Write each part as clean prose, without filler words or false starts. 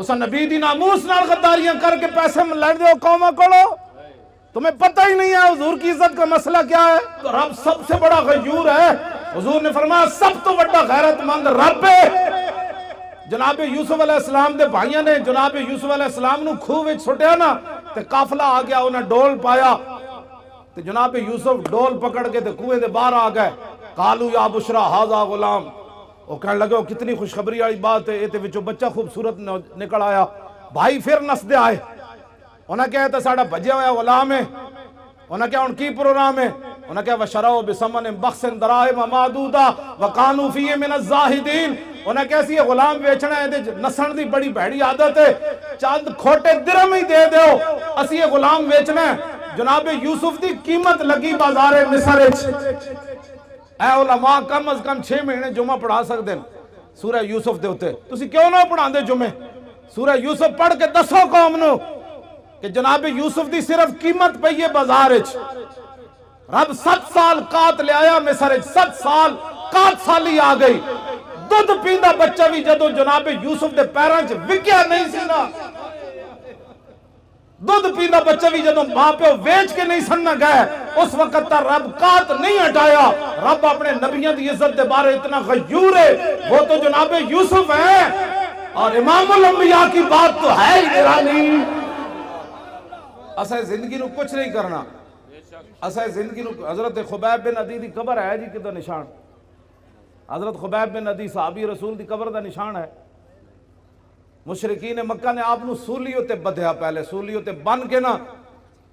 تسا نبی دی ناموس نال غداریاں کر کے پیسے لڑ دے ہو قوماں کولو، تمہیں پتہ ہی نہیں ہے حضور کی عزت کا مسئلہ کیا ہے. تو رب سب سے بڑا غیور ہے. حضور نے فرمایا سب تو بڑا غیرت مند رب ہے. جناب یوسف علیہ السلام دے بھائیاں نے جناب یوسف علیہ السلام نو کھوہ وچ سٹیا نا تے قافلہ آ گیا، انہیں ڈول پایا تے جناب یوسف ڈول پکڑ کے تے کنویں دے باہر آ گئے. قالو یا بشرا ھذا غلام، وہ کہنے لگے وہ کتنی خوشخبری والی بات ہے، یہ وچوں بچہ خوبصورت نکل آیا. بھائی پھر نسدے آئے، انہیں کہا تو ساڑا بھجیا ہوا غلام ہے. انہیں کہا ان کی پروگرام ہے. انہیں کہا وَشَرَوْا بِثَمَنٍ بَخْسٍ دَرَاهِمَ مَعْدُودَةٍ وَكَانُوا فِيهِ مِنَ الزَّاهِدِينَ. انہیں کیسی ہے غلام بیچنا ہے، نسن دی بڑی بھیڑی عادت ہے، چند کھوٹے درہم ہی دے دیو اسی یہ غلام بیچنا ہے. جناب یوسف دی قیمت لگی بازار مصر وچ. اے علماء کم از کم 6 مہینے جمعہ پڑھا سکتے ہیں سورہ یوسف دے ہوتے، تسی کیوں نہ پڑھاندے جمعے؟ سورہ یوسف پڑھ کے دسو قوم نو کہ جناب یوسف دی صرف قیمت پئی ہے بازار وچ. رب 7 سال قات لے آیا مصر وچ، 7 سال قات سالی آ گئی. دودھ پیندا بچہ بھی جدو جناب یوسف دے پیراں وچ وکیا نہیں سی نا، دودھ پیندا بچہ بھی جدو ماں پہ ویچ کے نہیں سننا گئے، اس وقت تا رب قات نہیں ہٹایا. رب اپنے نبیوں دی عزت دے بارے اتنا غیور ہے، وہ تو جناب یوسف ہے. اور امام الانبیاء کی بات تو ہے ہی نرالی. اسے زندگی نو کچھ نہیں کرنا، اسے زندگی نو. حضرت خبیب بن عدی دی قبر ہے جی کدھر نشان؟ حضرت خبیب بن عدی صحابی رسول دی قبر دا نشان ہے. مشرکین مکہ نے آپ نو سولیوں تے بدھیا، پہلے سولیوں تے بن کے نا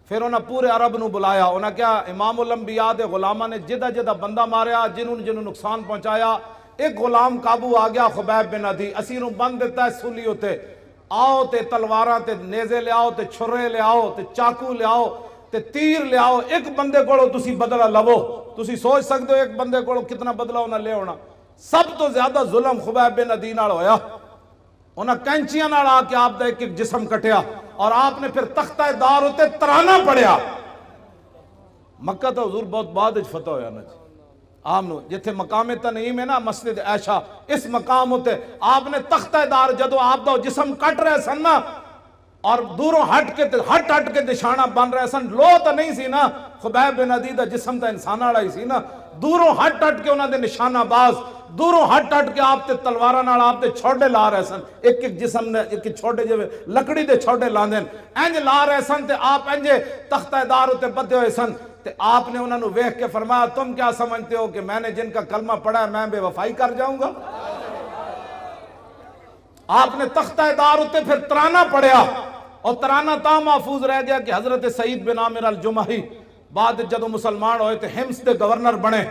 پھر انہاں پورے عرب نو بلایا. انہاں کیا امام الانبیاء دے غلامہ نے جدہ جدہ بندہ ماریا، جنہوں نقصان پہنچایا. ایک غلام قابو آ گیا خبیب بن عدی، اسی نو بند دیتا ہے سولیوں تے. آؤ تے تلواراں تے نیزے لے آؤ تے چھرے لے آؤ تے چاقو لے آؤ تے تیر لے آؤ. ایک بندے کو تسی بدلہ لو. تسی سوچ سکتے ہو ایک بندے کو کتنا بدلہ انہاں لے ہونا. سب تو زیادہ ظلم خبیب بن عدی نال ہویا. انہاں کینچیاں نال آ کے آپ دا ایک ایک جسم کٹیا اور آپ نے پھر تختہ دار ہوتے ترانہ پڑھیا. مکہ تو حضور بہت بعد اچ فتح ہویا نا جی. آپ نے جتھے مقام تنعیم ہے نا مسجد عائشہ، اس مقام ہوتے آپ نے تختہ دار جدو آپ دا جسم کٹ رہے سن نا اور دوروں ہٹ کے نشانہ بن رہے سن. لو تو نہیں سی نا، خبیب بن عدی دا جسم تا انسان والا ہی سی نا. دوروں ہٹ کے انہاں دے نشانہ باز، دوروں ہٹ کے آپ تے تلواراں نال آپ تے چھوڑے لا رہے سن. ایک ایک جسم نے ایک چھوڑے جو لکڑی دے چھوڑے لاندے انج لا رہے سن تے آپ انج تختہ دار ہوتے بدھے ہوئے سن. تے آپ نے انہوں نے ویکھ کے فرمایا تم کیا سمجھتے ہو کہ میں نے جن کا کلمہ پڑھا ہے میں بے وفائی کر جاؤں گا؟ آپ نے تختہ دار ہوتے پھر ترانہ پڑھیا اور ترانہ تا محفوظ رہ گیا کہ حضرت سعید بن عامر الجمحی بعد جدو مسلمان ہوئے تے حمص دے گورنر بنے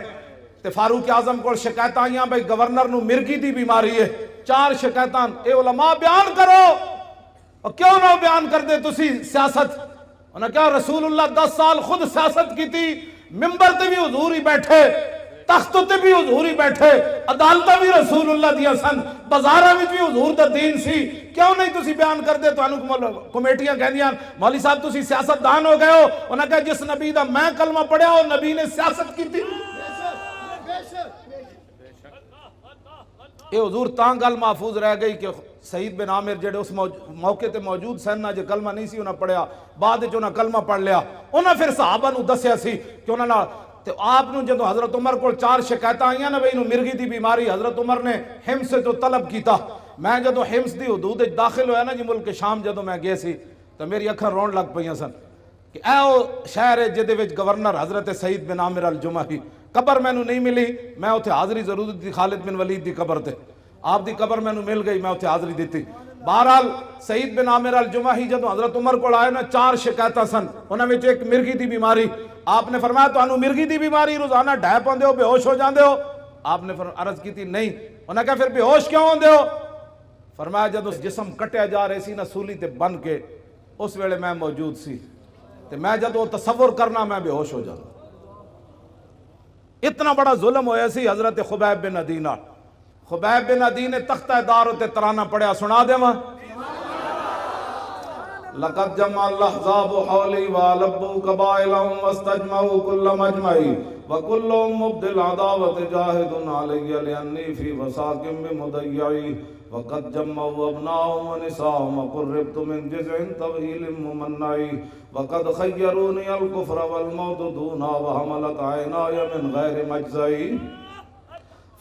تے فاروق اعظم کو شکایت آئیاں بھئی گورنر نو مرگی دی بیماری ہے. 4 شکایتان اے علماء بیان کرو. اور کیوں نہ بیان کر دے تسی سیاست؟ انہوں نے کہا رسول اللہ 10 سال خود سیاست کی تھی، ممبر تے بھی حضور ہی بیٹھے، تخت تے بھی حضور ہی بیٹھے، عدالتہ بھی رسول اللہ دیا سن، بازارہ بھی حضور دا دین سی. کیوں نہیں تسی بیان کر دے؟ تو انہوں کمیٹیاں کہہ دیاں مولی صاحب تسی سیاست دان ہو گئے ہو. انہوں نے کہا جس نبی دا میں کلمہ پڑھیا اور نبی نے سیاست کی تھی. یہ حضور تاں گل محفوظ رہ گئی کہ سعید بن عامر جڑے اس موقع تے موجود سن نہ جو کلمہ نہیں سی انہاں پڑھیا، بعد جو انہاں کلمہ پڑھ لیا. انہاں پھر صحابہ نو دسیا سی کہ انہاں نہ تے آپ نو جدو حضرت عمر کو 4 شکایتاں آئیاں نا بھئی انہوں مرگی دی بیماری، حضرت عمر نے حمص سے جو طلب کیتا. میں جدو حمص دی حدود داخل ہویا نا جی ملک شام جدو میں گئے سی تو میری اکھاں رون لگ پئیاں سن کہ اے او شہر ہے جدے وچ گورنر حضرت سعید بن عامر الجمحی. قبر میں نو نہیں ملی، میں اتھے حاضری ضرور دی خالد بن ولید دی قبر تے، آپ دی قبر میں نو مل گئی، میں اتھے حاضری دیتی. بہرحال سعید بن عامر الجمحی جدو حضرت عمر کو آئے نا 4 شکایتاں سن، انہاں وچ ایک مرگی دی بیماری. آپ نے فرمایا تو انہوں مرگی دی بیماری روزانہ ڈھائے پاندے ہو، بے ہوش ہو جاندے ہو؟ آپ نے عرض کی تھی نہیں. انہوں نے کہا پھر بے ہوش کیوں ہوندے ہو؟ فرمایا جدو جسم کٹیا جا رہے سی نا سولی تے بن کے اس ویلے میں موجود سی تے میں جدو تصور کرنا میں بے ہوش ہو جانا. اتنا بڑا ظلم ہویا سی حضرت خبیب بن عدی نال. خبیب بن عدی نے تختہ دار ہوتے ترانہ پڑھیا، سنا دے ماں. لقد جمع الاحزاب حولی والبوا قبائلهم واستجمعوا كل مجمعی وكلهم مبدل عداوت جاہد علی لانی فی وساق بمضیعی وقد جمعوا ابناهم ونساهم وقربت من جزع طويل ممنعي وقد خيروني الكفر والموت دونا وحملت عيناي من غير مجزعي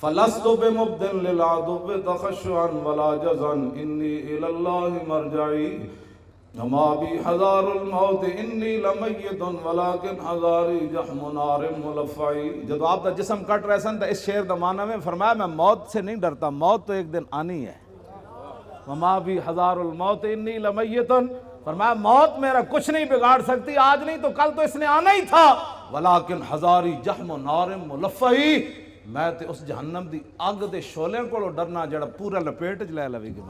فلست بمبد للعدو تخشعا ولا جزعا إني إلى الله مرجعي وما بي حذار الموت انی لمیت ولیکن حذاری جحم نار ملفعی. جب آپ کا جسم کٹ رہے سن تو اس شعر دا معنی میں فرمایا میں موت سے نہیں ڈرتا، موت تو ایک دن آنی ہے. وما بی حذار الموت انی لمیت، فرمایا موت میرا کچھ نہیں بگاڑ سکتی، آج نہیں تو کل تو اس نے آنا ہی تھا. ولیکن حذاری جحم نار ملفعی، میں تے اس جہنم دی اگ دے شولے کو ڈرنا جڑا پورا لپیٹ چ لے لوی گی.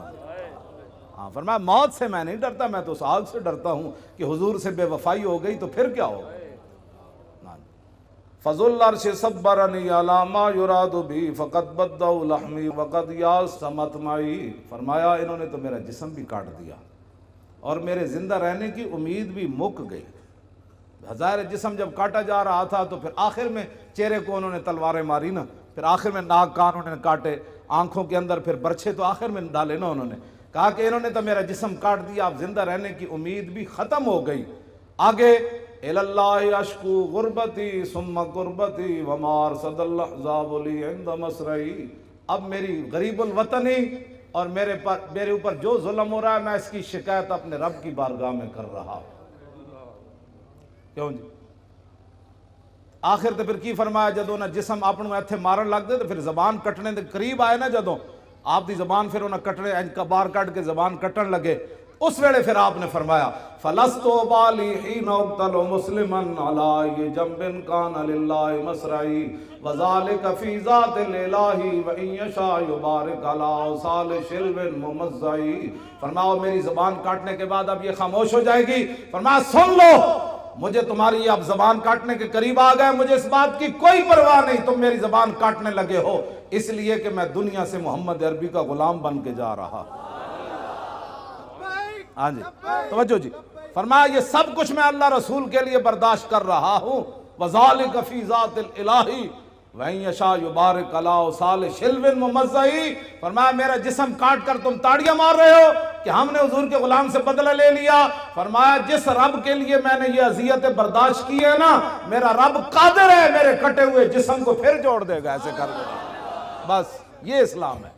ہاں فرمایا موت سے میں نہیں ڈرتا، میں تو اس آگ سے ڈرتا ہوں کہ حضور سے بے وفائی ہو گئی تو پھر کیا ہوگا. فضل العرش صبرنی علی ما یراد بی فقد بدوا لحمی وقد یاس مطمعی. فرمایا انہوں نے تو میرا جسم بھی کاٹ دیا اور میرے زندہ رہنے کی امید بھی مک گئی. ہزار جسم جب کاٹا جا رہا تھا تو پھر آخر میں چہرے کو انہوں نے تلواریں ماری نا، پھر آخر میں ناک کان انہوں نے کاٹے، آنکھوں کے اندر پھر برچھے تو آخر میں ڈالے نا. انہوں نے کہا کہ انہوں نے تو میرا جسم کاٹ دیا، اب زندہ رہنے کی امید بھی ختم ہو گئی. آگے الاللہ اشکو غربتی ثم قربتی وما ارصد الاحزاب لی عند مسرعی. اب میری غریب الوطنی اور میرے اوپر جو ظلم ہو رہا ہے میں اس کی شکایت اپنے رب کی بارگاہ میں کر رہا ہوں. کیوں جی؟ آخر تو پھر کی فرمایا جدوں نہ جسم اپنوں ایتھے مارن لگ دے تو پھر زبان کٹنے دے قریب آئے نا، جدوں آپ دی زبان پھر انہیں کٹنے کبار کٹ کے زبان کٹن لگے، اس ویلے پھر آپ نے فرمایا فَلَسْتُ بَالِي حِينَ اُقْتَلُ مُسْلِمًا عَلَىٰ جَنْبٍ كَانَ لِلَّهِ مَسْرَعِي وَذَلِكَ فِي ذَاتِ الْإِلَٰهِ وَإِن يَشَاء يُبَارِكْ عَلَىٰ أَوْصَالِ شِلْوٍ مُمَزَّعِي. فرمایا میری زبان کاٹنے کے بعد اب یہ خاموش ہو جائے گی. فرمایا سن لو، مجھے تمہاری اب زبان کاٹنے کے قریب آ گئے، مجھے اس بات کی کوئی پرواہ نہیں تم میری زبان کاٹنے لگے ہو، اس لیے کہ میں دنیا سے محمد عربی کا غلام بن کے جا رہا. ہاں جی توجہ جی. فرمایا یہ سب کچھ میں اللہ رسول کے لیے برداشت کر رہا ہوں. وَذَلِكَ فِي ذَاتِ الْإِلَٰهِ وَإِن يَشَاء يُبَارِكْ عَلَىٰ أَوْصَالِ شِلْوٍ مُمَزَّعِي. فرمایا میرا جسم کاٹ کر تم تاڑیاں مار رہے ہو کہ ہم نے حضور کے غلام سے بدلہ لے لیا. فرمایا جس رب کے لیے میں نے یہ اذیتیں برداشت کی ہے نا، میرا رب قادر ہے میرے کٹے ہوئے جسم کو پھر جوڑ دے گا. ایسے کر دے گا. بس یہ اسلام ہے.